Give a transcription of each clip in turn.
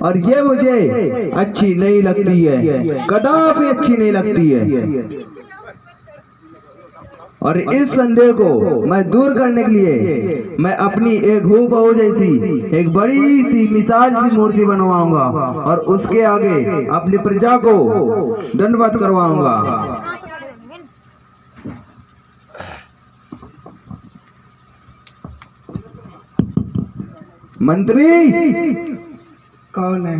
और ये मुझे अच्छी नहीं लगती है, कदापि अच्छी नहीं लगती है। और इस संदेह को मैं दूर करने के लिए मैं अपनी एक हूबहू जैसी एक बड़ी सी मिसाल सी मूर्ति बनवाऊंगा और उसके आगे अपनी प्रजा को दंडवत करवाऊंगा। मंत्री कौन है?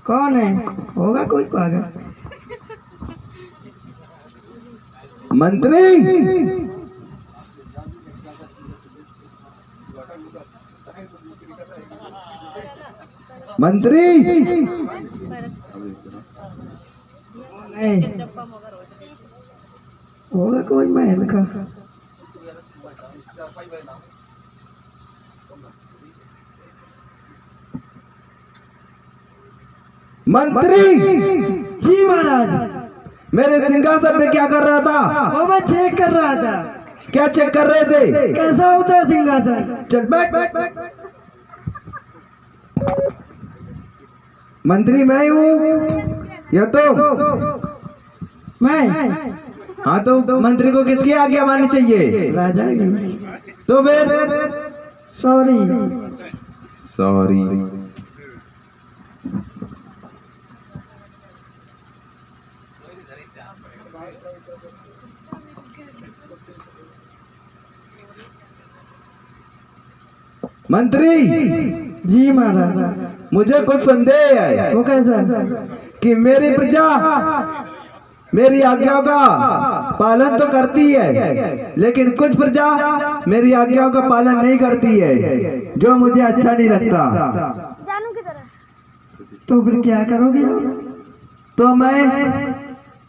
कौन है? होगा कोई पागल। मंत्री मंत्री होगा कोई महल का। मंत्री जी महाराज। मेरे सिंहासन पे क्या कर रहा था? वो मैं चेक कर रहा था। क्या चेक कर रहे थे? कैसा होता है सिंहासन? चल बैठ। मंत्री मैं हूँ या तो मैं? हाँ तो मंत्री को किसकी आज्ञा माननी चाहिए? राजा की। तो फिर सॉरी। मंत्री जी महाराज। मुझे कुछ संदेह है। वो कैसा? कि मेरी प्रजा मेरी आज्ञाओं का पालन तो करती है, लेकिन कुछ प्रजा मेरी आज्ञाओं का पालन नहीं करती है, जो मुझे अच्छा नहीं लगता। जानू की तरह। तो फिर क्या करोगे? तो मैं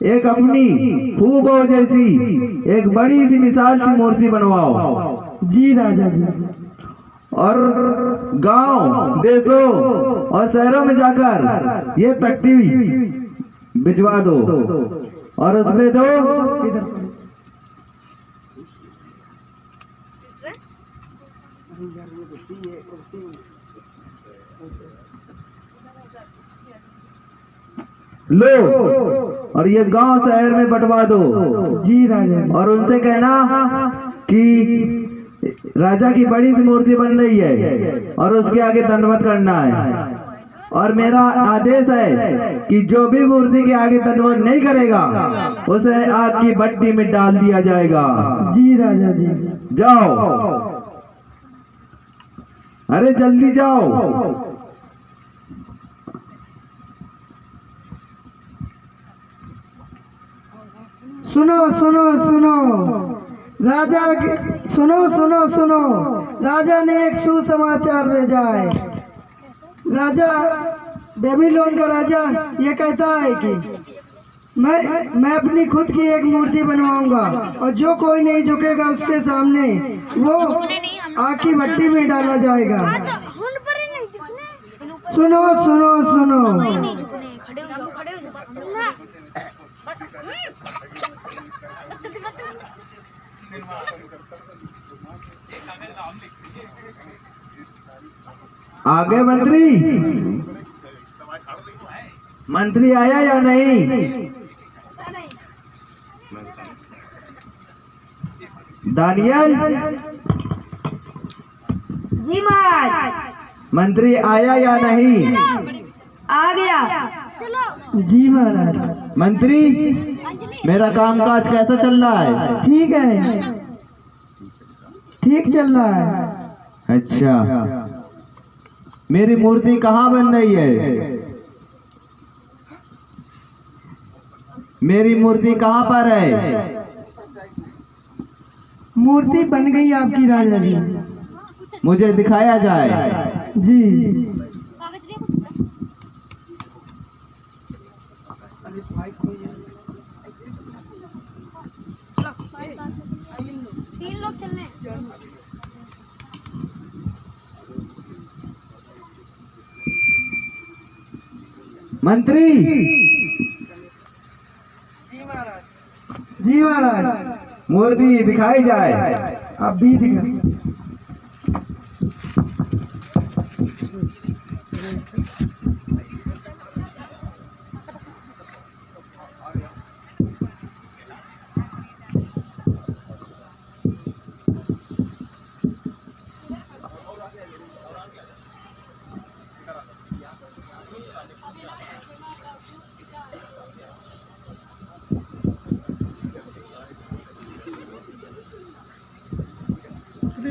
एक अपनी हूबहू जैसी एक बड़ी सी मिसाल सी मूर्ति बनवाओ। जी राजा जी। और गांव, देशों और शहरों में जाकर ये तख्ती भिजवा दो और उसमें दो लो और ये गांव शहर में बंटवा दो। जी राजा। और उनसे कहना कि राजा की बड़ी सी मूर्ति बन रही है और उसके आगे दंडवत करना है। और मेरा आदेश है कि जो भी मूर्ति के आगे दंडवत नहीं करेगा उसे आग की भट्टी में डाल दिया जाएगा। जी राजा जी। जाओ, अरे जल्दी जाओ। सुनो सुनो सुनो राजा सुनो राजा ने एक सुसमाचार भेजा है। राजा बेबीलोन का राजा ये कहता है कि मैं अपनी खुद की एक मूर्ति बनवाऊंगा और जो कोई नहीं झुकेगा उसके सामने वो आग की भट्टी में डाला जाएगा। सुनो सुनो सुनो आगे मंत्री आया या नहीं? दानियल जी महाराज। मंत्री आया या नहीं? आ गया। चलो। जी महाराज। मंत्री मेरा कामकाज कैसा चल रहा है? ठीक है, ठीक चल रहा है। अच्छा, मेरी मूर्ति कहाँ बन रही है? मेरी मूर्ति कहाँ पर है? मूर्ति बन गई आपकी राजा जी। मुझे दिखाया जाए। जी। तीन लोग चलने। मंत्री जी महाराज। मूर्ति दिखाई जाए। अभी दिखा।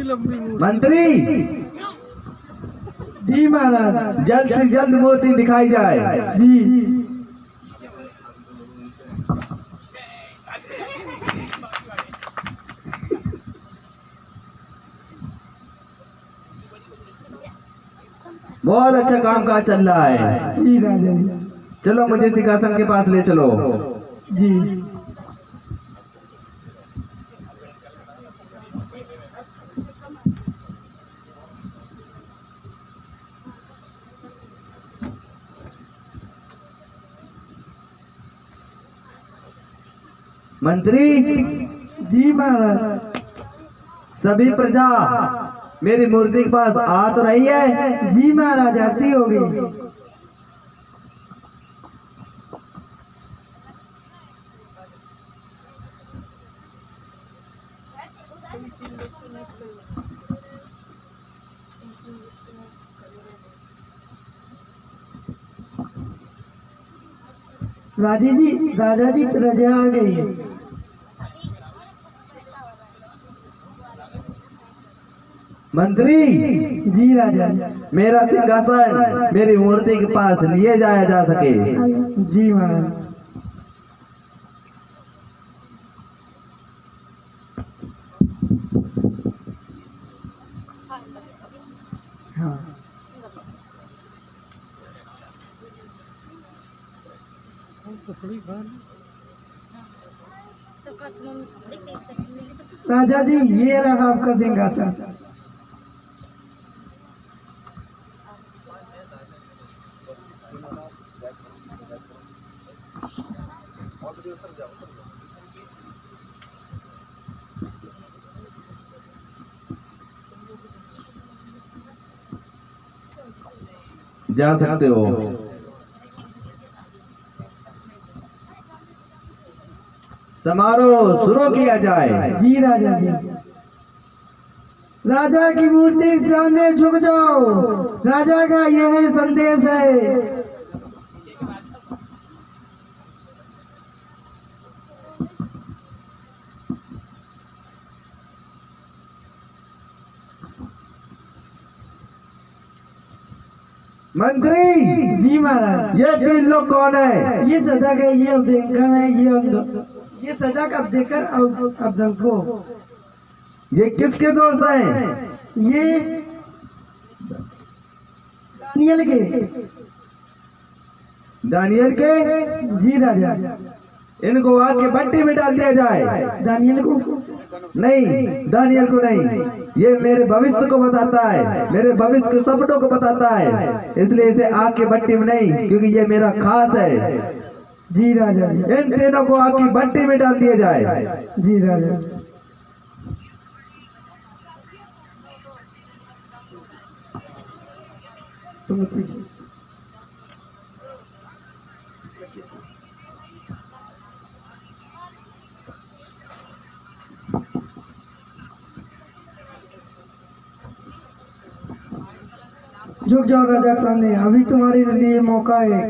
मंत्री, जी महाराज। जल्द से जल्द मूर्ति दिखाई जाए। जी। बहुत अच्छा काम काज चल रहा है। जी राजा जी। चलो मुझे सिंहासन के पास ले चलो। जी। मंत्री, जी महाराज। सभी प्रजा मेरी मूर्ति के पास आ तो रही है? जी महाराज, आती होगी। राजा जी प्रजा आ गई है। मंत्री, जी राजा। मेरा सिंहासन मेरी मूर्ति के पास लिए जाया जा सके। जी महाराज। हाँ। राजा जी, ये रहा आपका सिंहासन। जा सकते हो। समारोह शुरू किया जाए। जी राजा जी। राजा की मूर्ति के सामने झुक जाओ। राजा का यह संदेश है। मंत्री, जी महाराज। ये तीन लोग कौन है? ये सजा का ये अवधेकन है। ये सजा का अवधेकन अवधंको। ये किसके दोस्त हैं? ये दानियल के। दानियल के? जी राजा। इनको आग की भट्टी में डाल दिया जाए। दानियल को नहीं, दानियल को नहीं। ये मेरे भविष्य को बताता है, मेरे भविष्य के सपनों को बताता है, इसलिए इसे आग की भट्टी में नहीं, क्योंकि ये मेरा खास है। जी राजा। इन तीनों को आग की भट्टी में डाल दिया जाए। जी राजा। तुम पीछे। झुक जाओ राजा के सामने, अभी तुम्हारे लिए मौका है।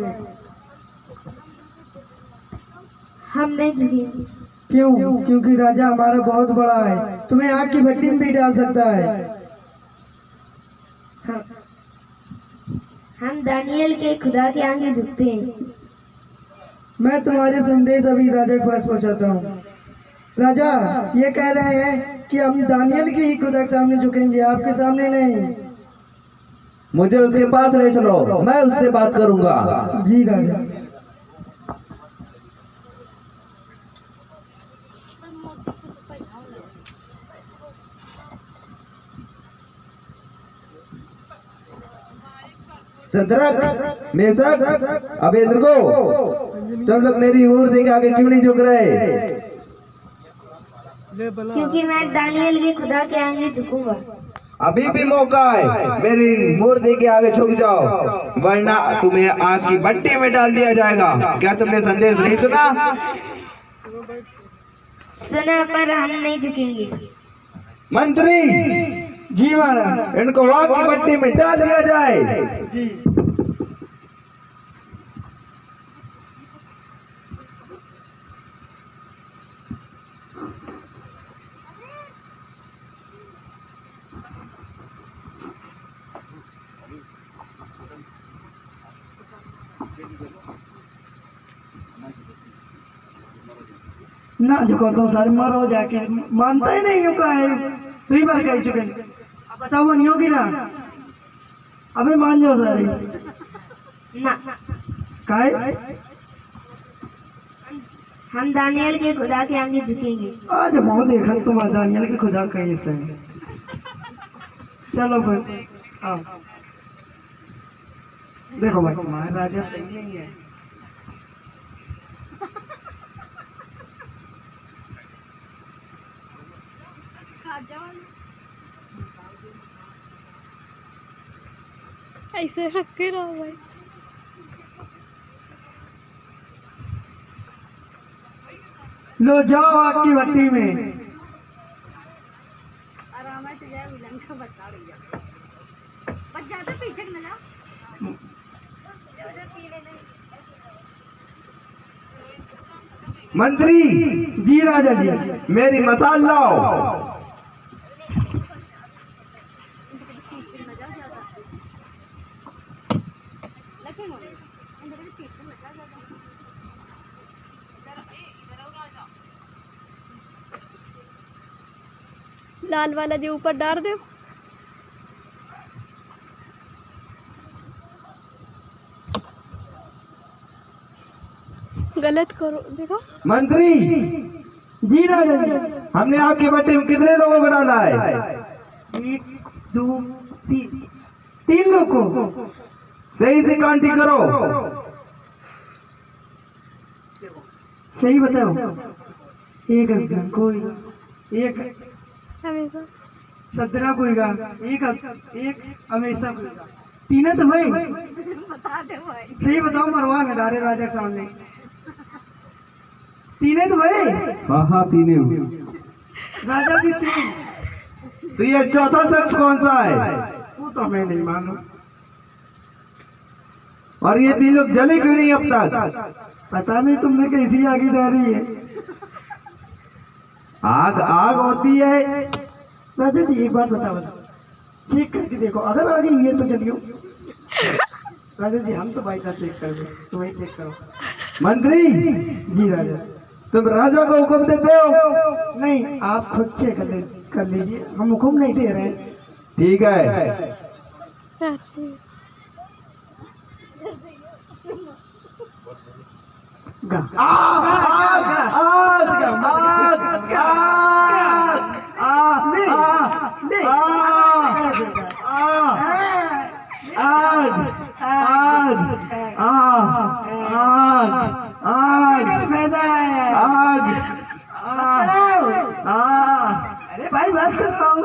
हम नहीं झुकेंगे। क्यों? क्योंकि राजा हमारा बहुत बड़ा है, तुम्हें आग की भट्टी में भी डाल सकता है। हम दानियल के खुदा के आगे झुकते हैं। मैं तुम्हारे संदेश अभी राजा के पास पहुंचाता हूँ। राजा ये कह रहे हैं कि हम दानियल के ही खुदा के सामने झुकेंगे, आपके सामने नहीं। मुझे उसके पास ले चलो, मैं उससे बात करूंगा। जी राजा। सदरक, मेसक, अबेदनगो, तुम लोग मेरी मूर्ति के आगे क्यों नहीं झुक रहे? क्योंकि मैं दानियल के खुदा के आगे झुकूंगा। अभी भी मौका है, मेरी मूर्ति के आगे झुक जाओ, वरना तुम्हें आग की भट्टी में डाल दिया जाएगा। क्या तुमने संदेश नहीं सुना? सुना, पर हम नहीं झुकेंगे। मंत्री, जी महाराज। इनको आग की भट्टी में डाल दिया जाए। जी। ना झुको तुम सारे मरो जाके, मानता ही नहीं हो का है, 2 बार कह चुके हैं। अब बताओ वो नहीं होगी ना, अबे मान जाओ सारे। ना, काहे? हम दानियल के खुदा के आगे झुकेंगे। आज बहुत देखा तुम दानियल के खुदा कहीं से। चलो फिर आओ। देखो भाई महाराजा सही नहीं है। ऐसे रख के रहो भाई। लो जाओ आग की भट्टी में। मंत्री जी राजा जी। मेरी मसाल लाओ। लाल वाला जो ऊपर डाल दे। गलत करो देखो। मंत्री जी राजा जी। हमने आपके भट्टे में कितने लोगों को डाला है? 1 2 3 लोग को। सही से काउंटिंग करो। सही बताओ। एक कोई, एक हमेशा 17 कोई का, एक हमेशा कोई का। तीन तो भाई सही बताओ, मरवा न डाले राजा के सामने। 3 तो भाई। हाँ हाँ 3 राजा जी 3। तो ये चौथा शख्स कौन सा है? वो तो मैं नहीं मालूम। और ये 3 लोग जले क्यों नहीं अब तक? पता नहीं तुमने कैसी आगे डाली है। आग आग होती है। राजा जी एक बात बताओ, चेक करके देखो, अगर आगे ये तो जलियो। राजा जी हम तो भाई का चेक कर दो, तुम्हें चेक करो। मंत्री जी राजा। तुम राजा को हुक्म देते हो? नहीं, आप खुद चेक कर लीजिए, हम हुक्म नहीं दे रहे हैं। ठीक है। गा। अरे भाई बस कर पाऊँ।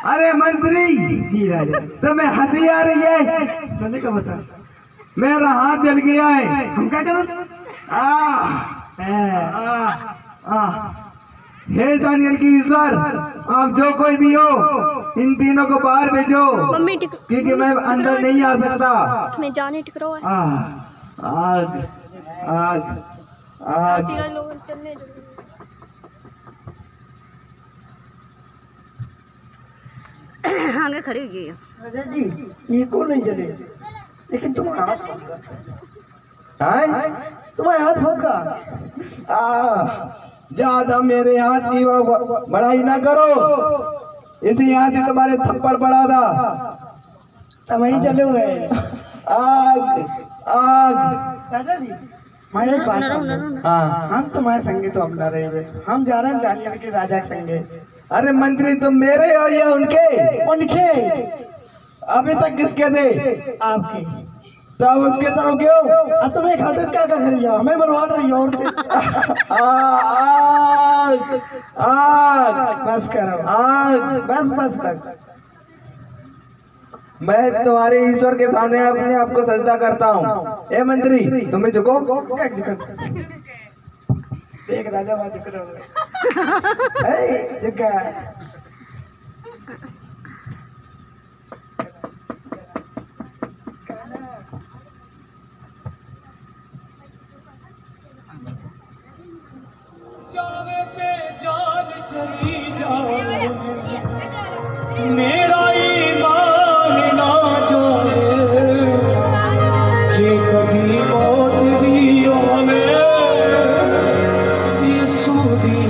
अरे मंत्री जी राजा। तुम्हें हंसी आ रही है? मैंने क्या बता, मेरा हाथ जल गया है। हम क्या करो? हे दानियल की ईश्वर, आप जो कोई भी हो इन तीनों को बाहर भेजो, मम्मी क्योंकि मैं अंदर नहीं आ सकता। मैं जाने टकराओ। आग आग आग। 3 लोग चलने दो। आगे खड़ी हो गई है। राजा जी ये को नहीं चले, लेकिन तुम्हारा हाथ होगा। ज्यादा मेरे हाथ की बड़ाई ना करो, इसी हाथ से तुम्हारे थप्पड़ पड़ा था। तब वही चले हुए। आग आग। राजा जी मैं एक बात समझो। हम तुम्हारे संगे तो हम ना रहे हुए, हम जा रहे हैं दानियल के राजा के संगे। अरे मंत्री तुम मेरे हो या उनके? उनके। अभी तक किसके थे? आपके। तब उसके तरफ क्यों? अब तुम्हें खाते क्या कर जाओ, हमें बनवा रही हो। और आग आग। बस करो, आग। बस बस बस। मैं तुम्हारे ईश्वर के सामने अपने आप को सजदा करता हूँ। ए मंत्री तुम्हें झुको। देख राजा बात करो। मेरा ईमान ना जाए, जे कदी मौत दी होवे ये सोदी